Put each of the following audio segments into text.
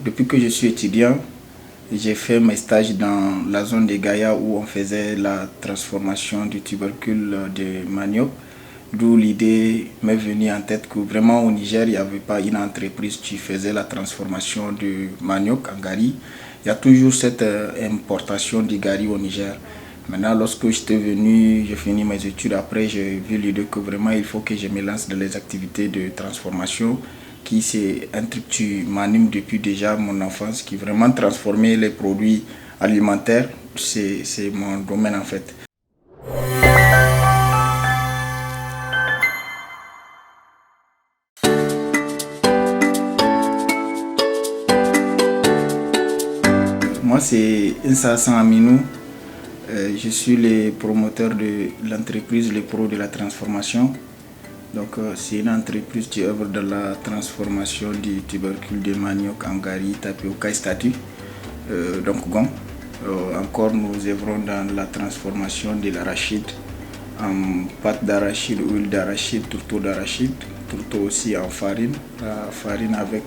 depuis que je suis étudiant, j'ai fait mes stages dans la zone de Gaïa où on faisait la transformation du tubercule de manioc. D'où l'idée m'est venue en tête que vraiment au Niger, il n'y avait pas une entreprise qui faisait la transformation du manioc en gari. Il y a toujours cette importation du gari au Niger. Maintenant, lorsque j'étais venu, j'ai fini mes études, après j'ai vu l'idée que vraiment il faut que je me lance dans les activités de transformation, qui c'est un truc qui m'anime depuis déjà mon enfance, qui vraiment transformer les produits alimentaires, c'est mon domaine en fait. Moi, c'est Insa Aminou. Je suis le promoteur de l'entreprise Les Pros de la Transformation. Donc, c'est une entreprise qui œuvre dans la transformation du tubercule de manioc en gari, tapioca et statue. Encore, nous œuvrons dans la transformation de l'arachide en pâte d'arachide, huile d'arachide, tourteau d'arachide, tourteau aussi en farine, farine avec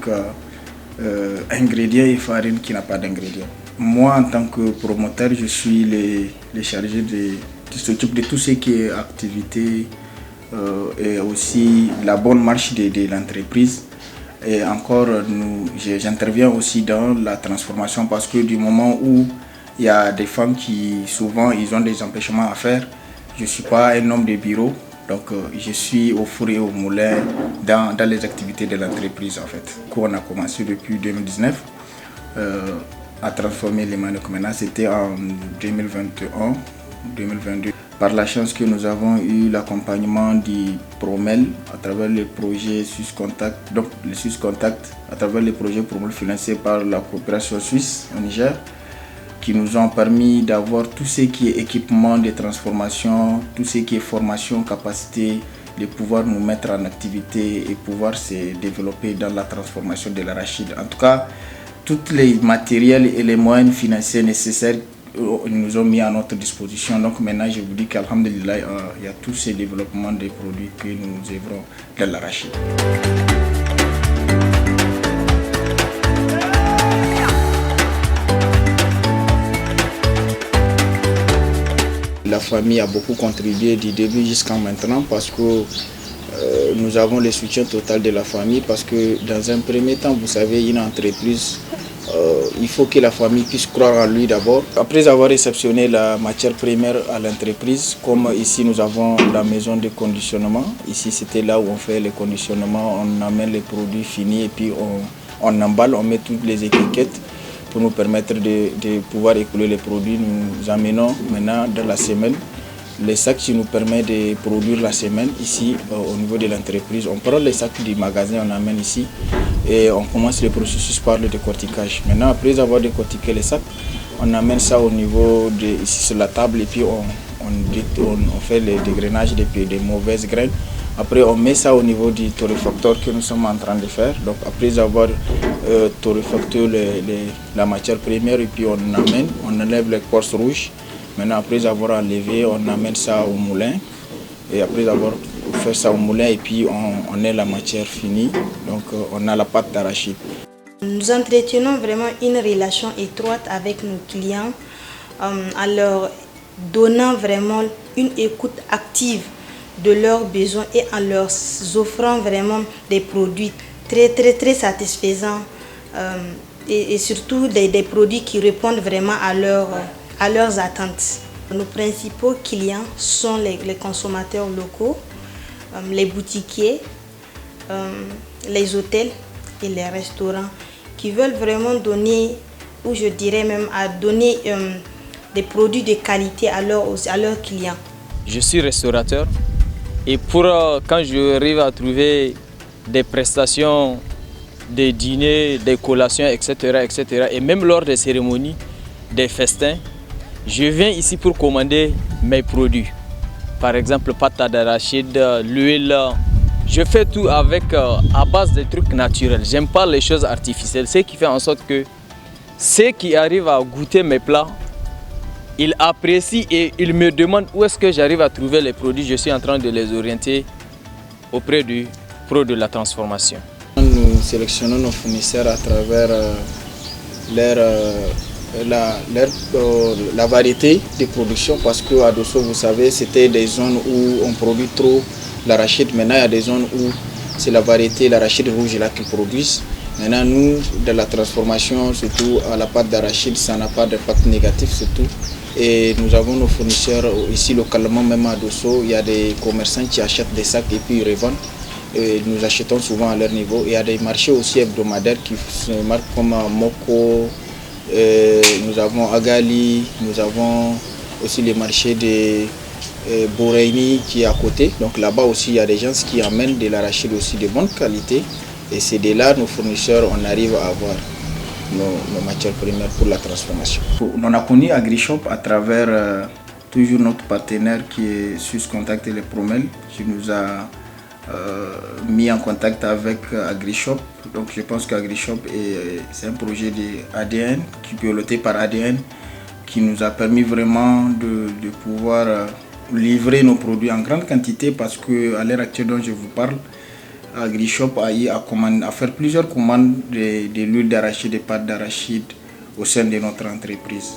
ingrédients et farine qui n'a pas d'ingrédients. Moi, en tant que promoteur, je suis le chargé qui s'occupe de tout ce qui est activité et aussi la bonne marche de l'entreprise. Et encore, j'interviens aussi dans la transformation parce que du moment où il y a des femmes qui souvent ils ont des empêchements à faire, je ne suis pas un homme de bureau, donc je suis au four et au moulin dans les activités de l'entreprise en fait. On a commencé depuis 2019 à transformer les manioc. Maintenant, c'était en 2021, 2022. Par la chance que nous avons eu l'accompagnement du Promel à travers le projet Suisse Contact, donc le Suisse Contact à travers les projets Promel financés par la coopération suisse au Niger, qui nous ont permis d'avoir tout ce qui est équipement de transformation, tout ce qui est formation, capacité, de pouvoir nous mettre en activité et pouvoir se développer dans la transformation de l'arachide. En tout cas, tous les matériels et les moyens financiers nécessaires nous ont mis à notre disposition. Donc maintenant, je vous dis qu'alhamdulillah, il y a tous ces développements des produits que nous œuvrons dans l'arachide. La famille a beaucoup contribué du début jusqu'à maintenant parce que nous avons le soutien total de la famille parce que dans un premier temps, vous savez, une entreprise, il faut que la famille puisse croire en lui d'abord. Après avoir réceptionné la matière première à l'entreprise, comme ici nous avons la maison de conditionnement, ici c'était là où on fait le conditionnement, on amène les produits finis et puis on emballe, on met toutes les étiquettes pour nous permettre de pouvoir écouler les produits. Nous amenons maintenant dans la semaine les sacs qui nous permettent de produire la semaine ici au niveau de l'entreprise. On prend les sacs du magasin, on amène ici et on commence le processus par le décortiquage. Maintenant, après avoir décortiqué les sacs, on amène ça au niveau de ici sur la table et puis on fait le dégrainage des mauvaises graines. Après, on met ça au niveau du torréfacteur que nous sommes en train de faire. Donc, après avoir torréfacté la matière première et puis on enlève les écorces rouges. Maintenant, après avoir enlevé, on amène ça au moulin. Et après avoir fait ça au moulin, et puis on a la matière finie. Donc, on a la pâte d'arachide. Nous entretenons vraiment une relation étroite avec nos clients en leur donnant vraiment une écoute active de leurs besoins et en leur offrant vraiment des produits très satisfaisants et surtout des produits qui répondent vraiment à leurs attentes. Nos principaux clients sont les consommateurs locaux, les boutiquiers, les hôtels et les restaurants qui veulent vraiment donner, ou je dirais même à donner des produits de qualité à leurs clients. Je suis restaurateur et quand j'arrive à trouver des prestations, des dîners, des collations, etc., et même lors des cérémonies, des festins, je viens ici pour commander mes produits. Par exemple, pâte d'arachide, l'huile. Je fais tout à base de trucs naturels. J'aime pas les choses artificielles. Ce qui fait en sorte que ceux qui arrivent à goûter mes plats, ils apprécient et ils me demandent où est-ce que j'arrive à trouver les produits. Je suis en train de les orienter auprès du pro de la transformation. Nous sélectionnons nos fournisseurs à travers la variété de production, parce qu'à Dosso, vous savez, c'était des zones où on produit trop l'arachide. Maintenant, il y a des zones où c'est la variété, l'arachide rouge là qu'ils produisent. Maintenant, nous, de la transformation, surtout à la pâte d'arachide, ça n'a pas d'impact négatif, surtout. Et nous avons nos fournisseurs ici localement, même à Dosso. Il y a des commerçants qui achètent des sacs et puis ils revendent. Et nous achetons souvent à leur niveau. Il y a des marchés aussi hebdomadaires qui se marquent comme Moko, nous avons Agali, nous avons aussi les marchés de Boreini qui est à côté. Donc là-bas aussi, il y a des gens qui amènent de l'arachide aussi de bonne qualité. Et c'est de là, nos fournisseurs, on arrive à avoir nos matières premières pour la transformation. On a connu AgriShop à travers toujours notre partenaire qui est Suisse Contact et les Promel, qui nous a mis en contact avec AgriShop. Donc je pense qu'AgriShop c'est un projet d'ADN qui est piloté par ADN qui nous a permis vraiment de pouvoir livrer nos produits en grande quantité, parce qu'à l'heure actuelle dont je vous parle, AgriShop a eu à faire plusieurs commandes de l'huile d'arachide, des pâtes d'arachide au sein de notre entreprise.